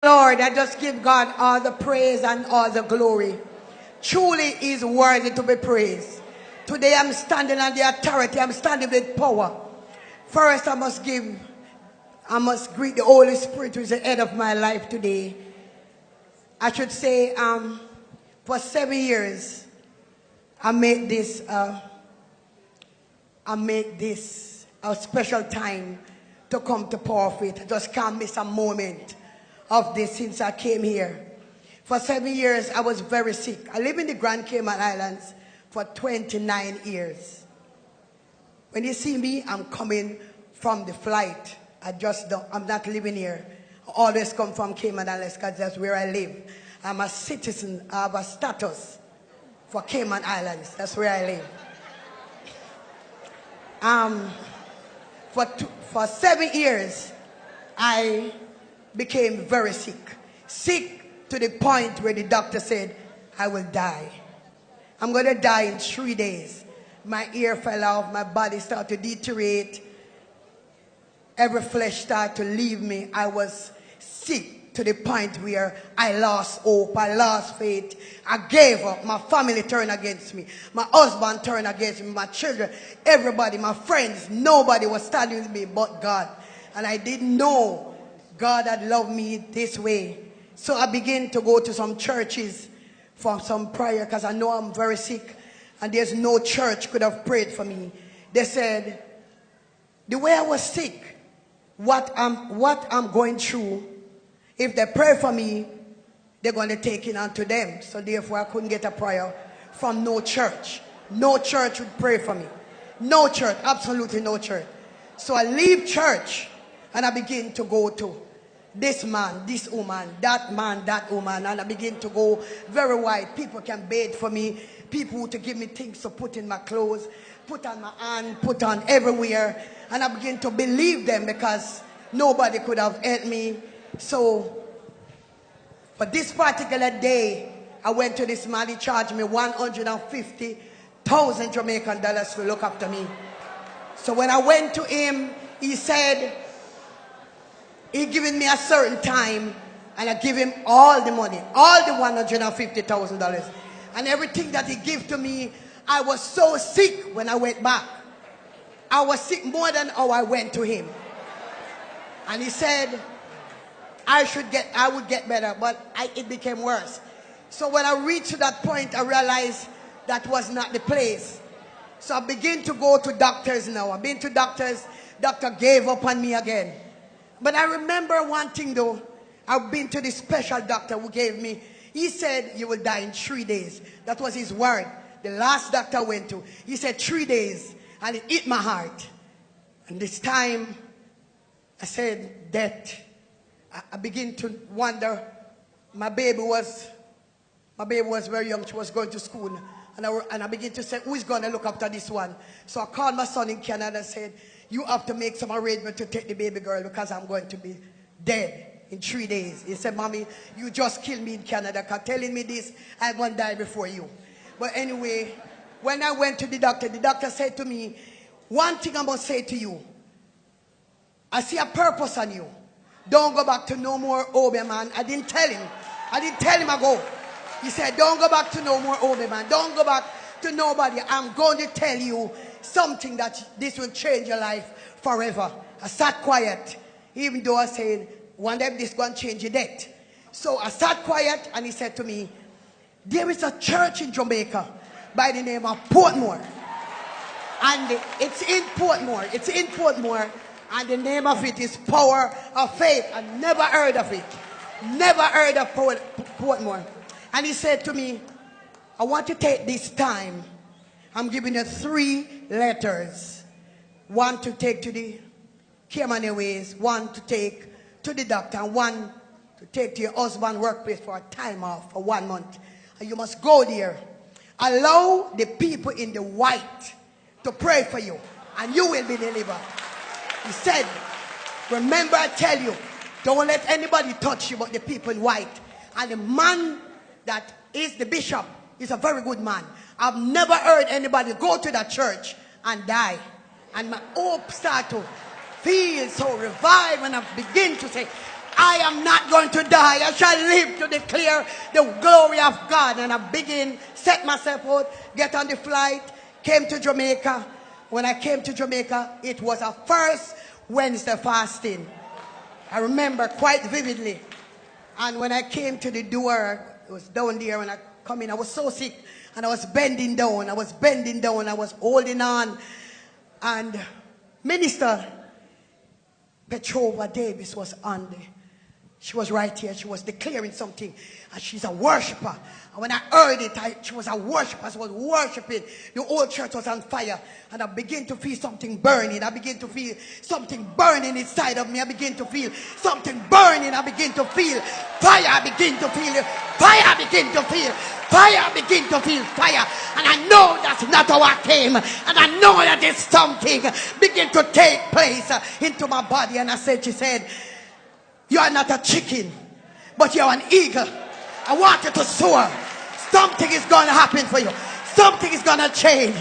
Lord, I just give God all the praise and all the glory. Truly is worthy to be praised. Today I'm standing on the authority. I'm standing with power. First I must greet the Holy Spirit who is the head of my life today. I should say for 7 years I made this a special time to come to Power of Faith. I just can't miss a moment of this since I came here. For 7 years, I was very sick. I live in the Grand Cayman Islands for 29 years. When you see me, I'm coming from the flight. I'm not living here. I always come from Cayman Islands because that's where I live. I'm a citizen. I have a status for Cayman Islands. That's where I live. For 7 years, I became very sick. Sick to the point where the doctor said, I will die. I'm going to die in 3 days. My ear fell off, my body started to deteriorate. Every flesh started to leave me. I was sick to the point where I lost hope, I lost faith. I gave up. My family turned against me. My husband turned against me. My children, everybody, my friends, nobody was standing with me but God. And I didn't know God had loved me this way. So I began to go to some churches for some prayer because I know I'm very sick and there's no church could have prayed for me. They said, the way I was sick, what I'm going through, if they pray for me, they're going to take it onto them. So therefore I couldn't get a prayer from no church. No church would pray for me. No church, absolutely no church. So I leave church and I begin to go to this man, this woman, that man, that woman, and I begin to go very wide. People can beg for me, people to give me things to put in my clothes, put on my hand, put on everywhere, and I begin to believe them because nobody could have helped me. So for this particular day, I went to this man. He charged me 150,000 Jamaican dollars to look after me. So when I went to him, he said, he given me a certain time, and I give him all the money, all the $150,000. And everything that he gave to me, I was so sick when I went back. I was sick more than how I went to him. And he said, I would get better, but it became worse. So when I reached to that point, I realized that was not the place. So I began to go to doctors now. I've been to doctors. Doctor gave up on me again. But I remember one thing though. I've been to the special doctor who gave me. He said, you will die in 3 days. That was his word. The last doctor I went to. He said 3 days. And it hit my heart. And this time, I said, death. I begin to wonder. My baby was very young. She was going to school. And I began to say, who is going to look after this one? So I called my son in Canada and said, you have to make some arrangement to take the baby girl because I'm going to be dead in 3 days. He said, Mommy, you just killed me in Canada because telling me this, I'm going to die before you. But anyway, when I went to the doctor said to me, one thing I must say to you, I see a purpose on you. Don't go back to no more Obe, man. I didn't tell him I go. He said, don't go back to no more Obe, man. Don't go back to nobody. I'm going to tell you something that this will change your life forever. I sat quiet, even though I said, one day this is going to change your death. So I sat quiet and he said to me, there is a church in Jamaica by the name of Portmore. And it's in Portmore. And the name of it is Power of Faith. I never heard of it. Never heard of Portmore. And he said to me, I want to take this time. I'm giving you 3 letters. 1 to take to the Cayman Airways, 1 to take to the doctor, and 1 to take to your husband's workplace for a time off for 1 month. And you must go there. Allow the people in the white to pray for you, and you will be delivered. He said, remember I tell you, don't let anybody touch you but the people in white. And the man that is the bishop is a very good man. I've never heard anybody go to that church and die. And my hope started to feel so revived when I begin to say, I am not going to die. I shall live to declare the glory of God. And I begin, set myself out, get on the flight, came to Jamaica. When I came to Jamaica, it was a first Wednesday fasting. I remember quite vividly. And when I came to the door, it was down there. When I come in, I was so sick. And I was bending down. I was holding on. And Minister Petrova Davis was on there. She was right here. She was declaring something. And she's a worshiper. And when I heard it, she was a worshiper. She was worshiping. The whole church was on fire. And I began to feel something burning. I began to feel something burning inside of me. I began to feel something burning. I began to feel fire. I began to feel fire. I began to feel fire. I began to feel fire. And I know that's not how I came. And I know that there's something began to take place into my body. And she said, you are not a chicken, but you are an eagle. I want you to soar. Something is going to happen for you. Something is going to change.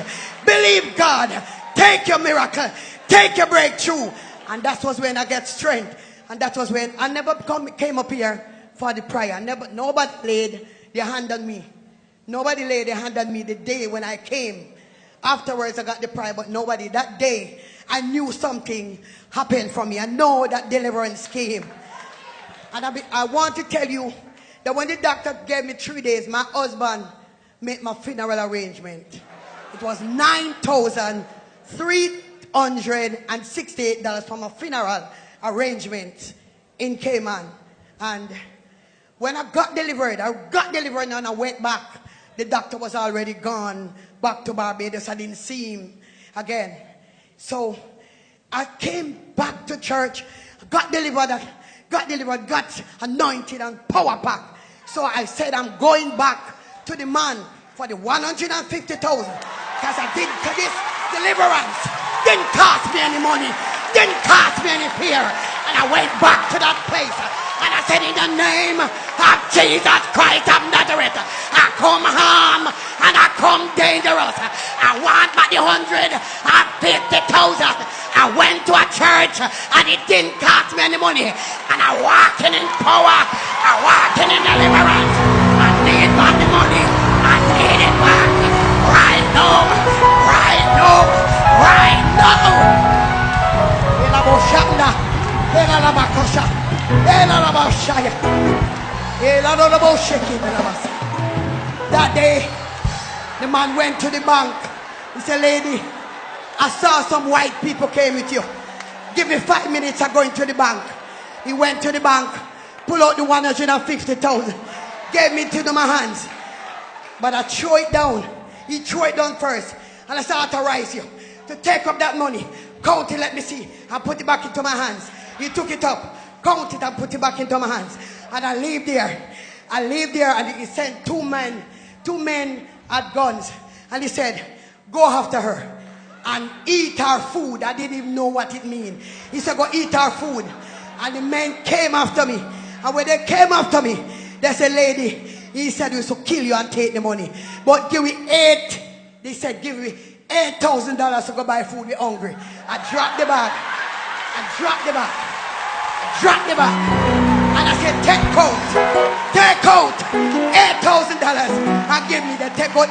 Believe God. Take your miracle. Take your breakthrough. And that was when I get strength. And that was when I never came up here for the prayer. Nobody laid their hand on me. Nobody laid their hand on me the day when I came. Afterwards, I got the prayer, but nobody. That day, I knew something happened for me. I know that deliverance came. And I want to tell you that when the doctor gave me 3 days, my husband made my funeral arrangement. It was $9,368 for my funeral arrangement in Cayman. And when I got delivered and I went back. The doctor was already gone back to Barbados. I didn't see him again. So I came back to church, got delivered, got anointed and power packed. So I said, I'm going back to the man for the 150,000. Because I did to this deliverance. Didn't cost me any money. Didn't cost me any fear. And I went back to that place. And I said, in the name of Jesus Christ of Nazareth, I come harm and I come dangerous. I want back the 150,000. I went to a church and it didn't cost me any money. And I walking in power. I walking in deliverance. I need back the money. I need it back. Right now. Right now. Right now. That day, the man went to the bank. He said, lady, I saw some white people came with you. Give me 5 minutes, I'm going to the bank. He went to the bank, pulled out the 150,000, gave me to my hands. But I threw it down. He threw it down first. And I said, I authorize you to take up that money. Count it, let me see. I put it back into my hands. He took it up, count it and put it back into my hands. And I leave there. And he sent two men had guns. And he said, go after her and eat her food. I didn't even know what it means. He said, go eat her food. And the men came after me. And when they came after me, they said, lady, he said, we should kill you and take the money. But give me they said, give me $8,000 to go buy food. We're hungry. I dropped the bag. And I said, take out $8,000 and give me the take out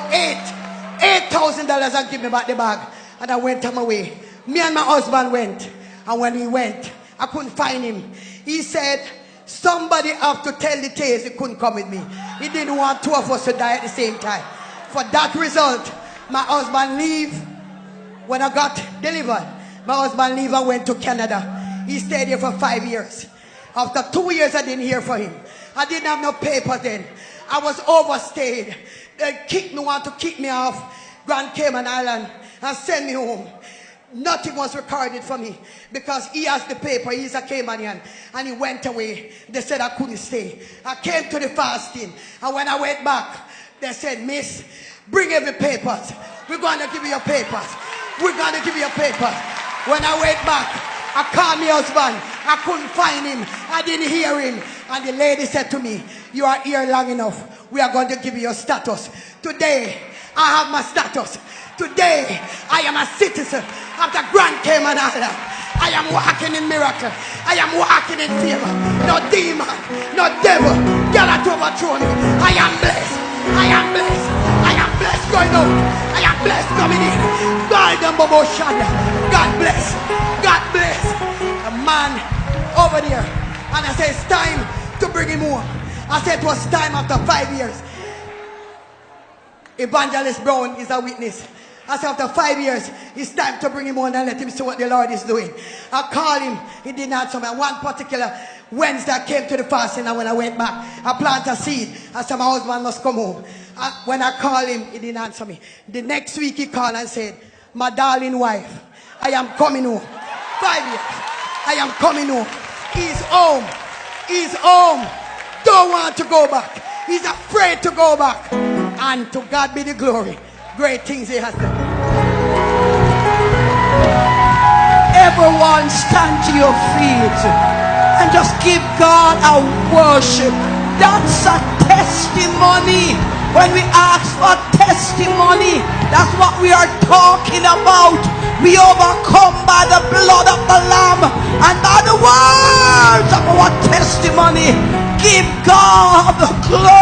$8,000 and give me back the bag. And I went on my way. Me and my husband went. And when we went, I couldn't find him. He said, somebody have to tell the tales. He couldn't come with me. He didn't want two of us to die at the same time. For that result, my husband leave. When I got delivered, my husband leave and went to Canada. He stayed here for 5 years. After 2 years, I didn't hear from him. I didn't have no papers then. I was overstayed. They want to kick me off Grand Cayman Island and send me home. Nothing was recorded for me because he has the paper. He's a Caymanian. And he went away. They said I couldn't stay. I came to the fasting. And when I went back, they said, miss, bring every papers. We're going to give you your papers. We're going to give you your papers. When I went back, I called my husband. I couldn't find him. I didn't hear him. And the lady said to me, you are here long enough. We are going to give you your status. Today, I have my status. Today, I am a citizen of the Grand Cayman Island. I am walking in miracle. I am walking in favor. No demon, no devil cannot overthrow me. I am blessed. I am blessed. I am blessed going out. I am blessed coming in. God bless. God bless. A man over there. And I said, it's time to bring him home. I said it was time after 5 years. Evangelist Brown is a witness. I said after 5 years, it's time to bring him on and let him see what the Lord is doing. I called him, he did not answer me. One particular Wednesday I came to the fasting, and when I went back, I planted a seed. I said my husband must come home. When I called him, he didn't answer me. The next week he called and said, my darling wife, I am coming home. 5 years, I am coming home. He's home. He's home. Don't want to go back. He's afraid to go back. And to God be the glory. Great things he has done. Everyone stand to your feet and just give God a worship. That's a testimony. When we ask for testimony, that's what we are talking about. We overcome by the blood of the Lamb and by the words of our testimony. Give God the glory.